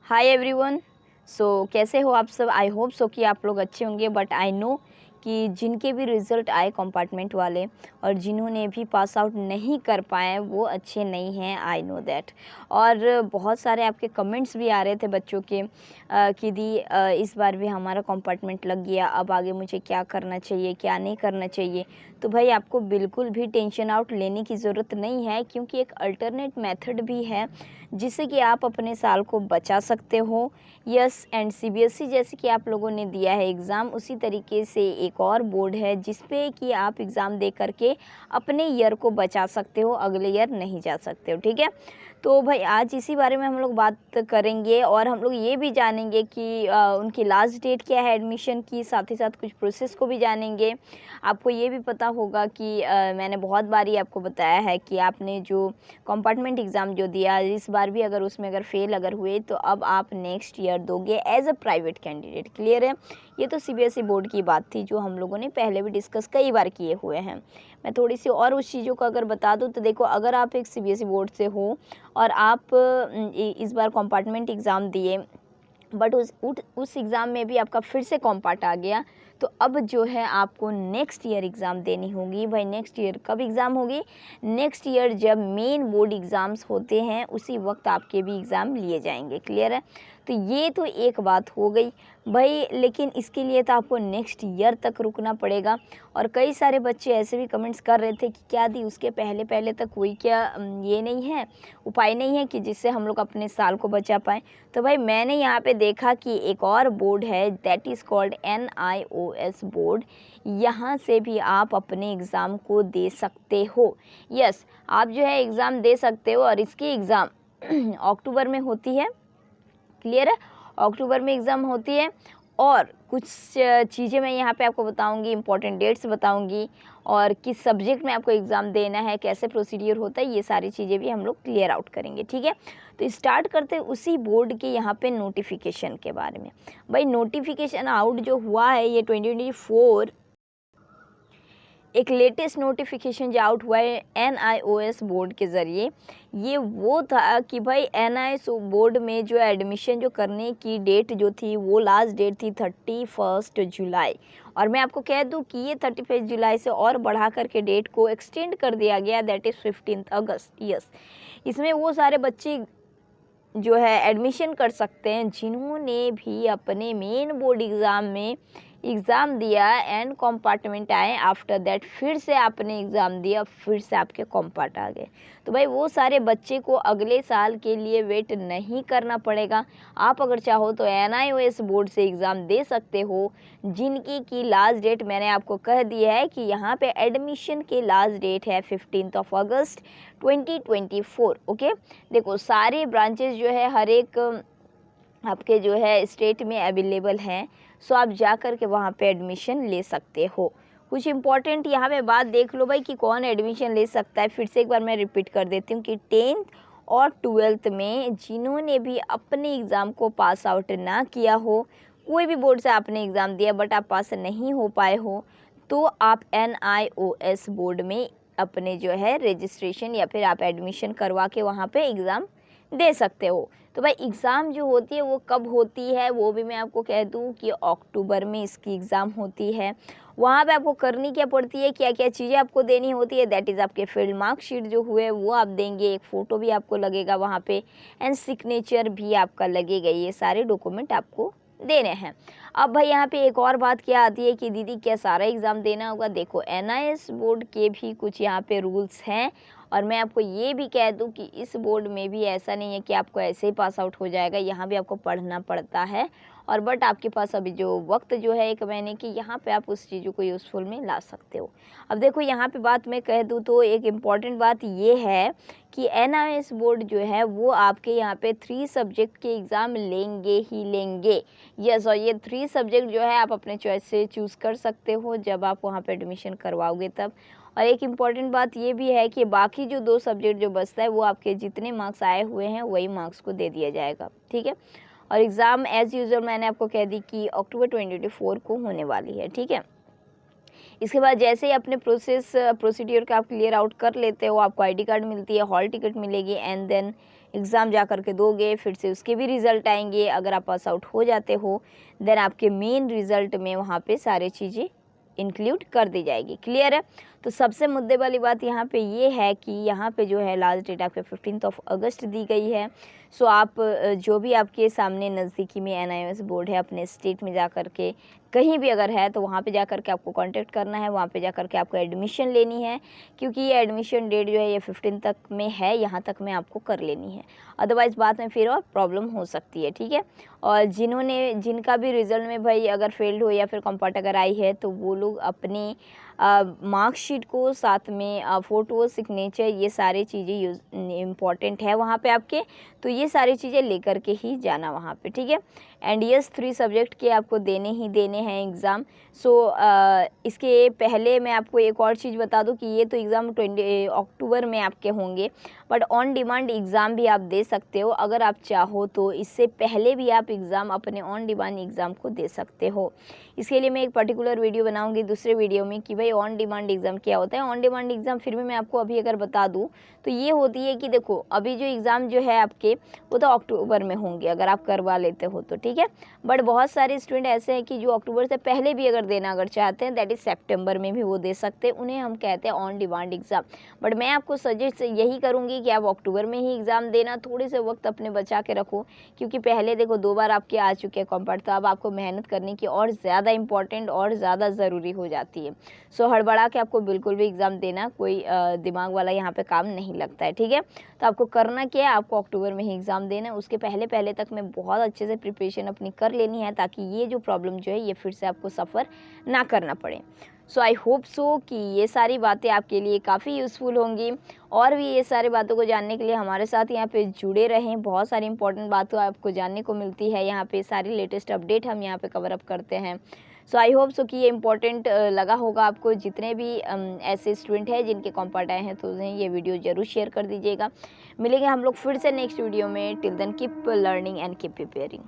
Hi everyone. कैसे हो आप सब। आई होप सो कि आप लोग अच्छे होंगे। बट आई नो कि जिनके भी रिज़ल्ट आए कंपार्टमेंट वाले और जिन्होंने भी पास आउट नहीं कर पाए वो अच्छे नहीं हैं। I know that. और बहुत सारे आपके कमेंट्स भी आ रहे थे बच्चों के कि दी इस बार भी हमारा कंपार्टमेंट लग गया, अब आगे मुझे क्या करना चाहिए क्या नहीं करना चाहिए। तो भाई आपको बिल्कुल भी टेंशन आउट लेने की ज़रूरत नहीं है, क्योंकि एक अल्टरनेट मेथड भी है जिससे कि आप अपने साल को बचा सकते हो। यस, एंड सीबीएसई जैसे कि आप लोगों ने दिया है एग्ज़ाम, उसी तरीके से एक और बोर्ड है जिस पे कि आप एग्ज़ाम दे करके अपने ईयर को बचा सकते हो, अगले ईयर नहीं जा सकते हो। ठीक है, तो भाई आज इसी बारे में हम लोग बात करेंगे और हम लोग ये भी जानेंगे कि उनकी लास्ट डेट क्या है एडमिशन की, साथ ही साथ कुछ प्रोसेस को भी जानेंगे। आपको ये भी पता होगा कि मैंने बहुत बार ही आपको बताया है कि आपने जो कंपार्टमेंट एग्ज़ाम जो दिया इस बार भी अगर उसमें अगर फेल अगर हुए तो अब आप नेक्स्ट ईयर दोगे as a private candidate. Clear है। ये तो सीबीएसई बोर्ड की बात थी जो हम लोगों ने पहले भी डिस्कस कई बार किए हुए हैं। मैं थोड़ी सी और उस चीज़ों को अगर बता दूं तो देखो, अगर आप एक सीबीएसई बोर्ड से हो और आप इस बार कंपार्टमेंट एग्ज़ाम दिए बट उस एग्ज़ाम में भी आपका फिर से कॉम्पार्ट आ गया, तो अब जो है आपको नेक्स्ट ईयर एग्ज़ाम देनी होगी। भाई नेक्स्ट ईयर कब एग्ज़ाम होगी? नेक्स्ट ईयर जब मेन बोर्ड एग्ज़ाम्स होते हैं उसी वक्त आपके भी एग्ज़ाम लिए जाएंगे। क्लियर है। तो ये तो एक बात हो गई भाई, लेकिन इसके लिए तो आपको नेक्स्ट ईयर तक रुकना पड़ेगा। और कई सारे बच्चे ऐसे भी कमेंट्स कर रहे थे कि क्या दी उसके पहले पहले तक कोई क्या ये नहीं है, उपाय नहीं है कि जिससे हम लोग अपने साल को बचा पाएँ। तो भाई मैंने यहाँ पे देखा कि एक और बोर्ड है that is called NIOS board. यहाँ से भी आप अपने एग्ज़ाम को दे सकते हो। यस, आप जो है एग्ज़ाम दे सकते हो और इसकी एग्ज़ाम अक्टूबर में होती है। क्लियर है, अक्टूबर में एग्ज़ाम होती है। और कुछ चीज़ें मैं यहाँ पे आपको बताऊँगी, इंपॉर्टेंट डेट्स बताऊँगी और किस सब्जेक्ट में आपको एग्ज़ाम देना है, कैसे प्रोसीडियर होता है, ये सारी चीज़ें भी हम लोग क्लियर आउट करेंगे। ठीक है, तो स्टार्ट करते हैं उसी बोर्ड के यहाँ पे नोटिफिकेशन के बारे में। भाई नोटिफिकेशन आउट जो हुआ है ये 2024 एक लेटेस्ट नोटिफिकेशन जो आउट हुआ है NIOS बोर्ड के ज़रिए। ये वो था कि भाई NIOS बोर्ड में जो एडमिशन जो करने की डेट जो थी वो लास्ट डेट थी 31 जुलाई। और मैं आपको कह दूं कि ये 31 जुलाई से और बढ़ा करके डेट को एक्सटेंड कर दिया गया, दैट इज़ 15 अगस्त। यस, इसमें वो सारे बच्चे जो है एडमिशन कर सकते हैं जिन्होंने भी अपने मेन बोर्ड एग्ज़ाम में एग्ज़ाम दिया एंड कंपार्टमेंट आए, आफ्टर दैट फिर से आपने एग्ज़ाम दिया, फिर से आपके कंपार्ट आ गए। तो भाई वो सारे बच्चे को अगले साल के लिए वेट नहीं करना पड़ेगा। आप अगर चाहो तो NIOS बोर्ड से एग्ज़ाम दे सकते हो, जिनकी की लास्ट डेट मैंने आपको कह दिया है कि यहाँ पे एडमिशन की लास्ट डेट है 15 अगस्त 2024। ओके, देखो सारे ब्रांचेस जो है हर एक आपके जो है स्टेट में अवेलेबल हैं, सो आप जा कर के वहाँ पे एडमिशन ले सकते हो। कुछ इम्पॉर्टेंट यहाँ पे बात देख लो भाई कि कौन एडमिशन ले सकता है। फिर से एक बार मैं रिपीट कर देती हूँ कि 10th और 12th में जिन्होंने भी अपने एग्ज़ाम को पास आउट ना किया हो, कोई भी बोर्ड से आपने एग्ज़ाम दिया बट आप पास नहीं हो पाए हो, तो आप NIOS बोर्ड में अपने जो है रजिस्ट्रेशन या फिर आप एडमिशन करवा के वहाँ पे एग्ज़ाम दे सकते हो। तो भाई एग्ज़ाम जो होती है वो कब होती है वो भी मैं आपको कह दूं कि अक्टूबर में इसकी एग्ज़ाम होती है। वहाँ पे आपको करनी क्या पड़ती है, क्या क्या चीज़ें आपको देनी होती है, दैट इज़ आपके फील्ड मार्कशीट जो हुए वो आप देंगे, एक फ़ोटो भी आपको लगेगा वहाँ पे एंड सिग्नेचर भी आपका लगेगा। ये सारे डॉक्यूमेंट आपको देने हैं। अब भाई यहाँ पे एक और बात क्या आती है कि दीदी क्या सारा एग्ज़ाम देना होगा? देखो NIOS बोर्ड के भी कुछ यहाँ पे रूल्स हैं और मैं आपको ये भी कह दूं कि इस बोर्ड में भी ऐसा नहीं है कि आपको ऐसे ही पास आउट हो जाएगा, यहाँ भी आपको पढ़ना पड़ता है। और बट आपके पास अभी जो वक्त जो है 1 महीने की, यहाँ पे आप उस चीज़ों को यूज़फुल में ला सकते हो। अब देखो यहाँ पे बात मैं कह दूँ तो एक इम्पॉर्टेंट बात ये है कि NIOS बोर्ड जो है वो आपके यहाँ पे 3 सब्जेक्ट के एग्ज़ाम लेंगे ही लेंगे। यस, और ये 3 सब्जेक्ट जो है आप अपने चॉइस से चूज़ कर सकते हो जब आप वहाँ पे एडमिशन करवाओगे तब। और एक इम्पॉर्टेंट बात ये भी है कि बाकी जो 2 सब्जेक्ट जो बचता है वो आपके जितने मार्क्स आए हुए हैं वही मार्क्स को दे दिया जाएगा। ठीक है, और एग्ज़ाम एज़ यूजुअल मैंने आपको कह दी कि अक्टूबर 2024 को होने वाली है। ठीक है, इसके बाद जैसे ही अपने प्रोसीडियर का आप क्लियर आउट कर लेते हो, आपको ID कार्ड मिलती है, हॉल टिकट मिलेगी एंड देन एग्ज़ाम जा कर के दोगे, फिर से उसके भी रिज़ल्ट आएंगे। अगर आप पास आउट हो जाते हो देन आपके मेन रिज़ल्ट में वहाँ पे सारी चीज़ें इंक्लूड कर दी जाएगी। क्लियर है? तो सबसे मुद्दे वाली बात यहाँ पे ये है कि यहाँ पे जो है लास्ट डेट आपके 15 अगस्त दी गई है। सो आप जो भी आपके सामने नज़दीकी में NIOS बोर्ड है अपने स्टेट में जा कर के कहीं भी अगर है तो वहाँ पे जा कर के आपको कांटेक्ट करना है, वहाँ पे जा कर के आपको एडमिशन लेनी है, क्योंकि ये एडमिशन डेट जो है ये 15 तक में है, यहाँ तक में आपको कर लेनी है। अदरवाइज़ बाद में फिर और प्रॉब्लम हो सकती है। ठीक है? और जिनका भी रिज़ल्ट में भाई अगर फेल्ड हो या फिर कॉम्पार्ट अगर आई है तो वो लोग अपने मार्कशीट को साथ में फ़ोटो, सिग्नेचर ये सारी चीज़ें इम्पॉर्टेंट है वहाँ पे आपके, तो ये सारी चीज़ें लेकर के ही जाना वहाँ पे। ठीक है? एंड यस 3 सब्जेक्ट के आपको देने ही देने हैं एग्ज़ाम। सो इसके पहले मैं आपको एक और चीज़ बता दूं कि ये तो एग्ज़ाम 20 अक्टूबर में आपके होंगे, बट ऑन डिमांड एग्ज़ाम भी आप दे सकते हो अगर आप चाहो तो। इससे पहले भी आप एग्ज़ाम अपने ऑन डिमांड एग्ज़ाम को दे सकते हो। इसके लिए मैं एक पर्टिकुलर वीडियो बनाऊंगी दूसरे वीडियो में कि भाई ऑन डिमांड एग्ज़ाम क्या होता है। ऑन डिमांड एग्ज़ाम फिर भी मैं आपको अभी अगर बता दूँ तो ये होती है कि देखो अभी जो एग्ज़ाम जो है आपके वो तो अक्टूबर में होंगे अगर आप करवा लेते हो तो। ठीक है? बट बहुत सारे स्टूडेंट ऐसे हैं कि जो अक्टूबर से पहले भी अगर देना अगर चाहते हैं दैट इज़ सितंबर में भी वो दे सकते हैं, उन्हें हम कहते हैं ऑन डिमांड एग्ज़ाम। बट मैं आपको सजेस्ट यही करूँगी कि आप अक्टूबर में ही एग्ज़ाम देना, थोड़े से वक्त अपने बचा के रखो, क्योंकि पहले देखो 2 बार आपके आ चुके हैं कॉम्पार्ट, तो अब आपको मेहनत करने की और ज़्यादा इंपॉर्टेंट और ज़्यादा ज़रूरी हो जाती है। सो हड़बड़ा के आपको बिल्कुल भी एग्ज़ाम देना कोई दिमाग वाला यहाँ पे काम नहीं लगता है। ठीक है? तो आपको करना क्या है, आपको अक्टूबर में ही एग्ज़ाम देना है, उसके पहले तक में बहुत अच्छे से प्रिपरेशन अपनी कर लेनी है ताकि ये जो प्रॉब्लम जो है ये फिर से आपको सफ़र ना करना पड़े। सो आई होप सो कि ये सारी बातें आपके लिए काफ़ी यूज़फुल होंगी, और भी ये सारी बातों को जानने के लिए हमारे साथ यहाँ पे जुड़े रहें। बहुत सारी इंपॉर्टेंट बातें आपको जानने को मिलती है यहाँ पे, सारी लेटेस्ट अपडेट हम यहाँ पे कवर अप करते हैं। सो आई होप सो कि ये इम्पोर्टेंट लगा होगा आपको। जितने भी ऐसे स्टूडेंट हैं जिनके कॉम्पार्ट आए हैं तो उन्हें ये वीडियो ज़रूर शेयर कर दीजिएगा। मिलेंगे हम लोग फिर से नेक्स्ट वीडियो में। Till then keep learning and keep preparing.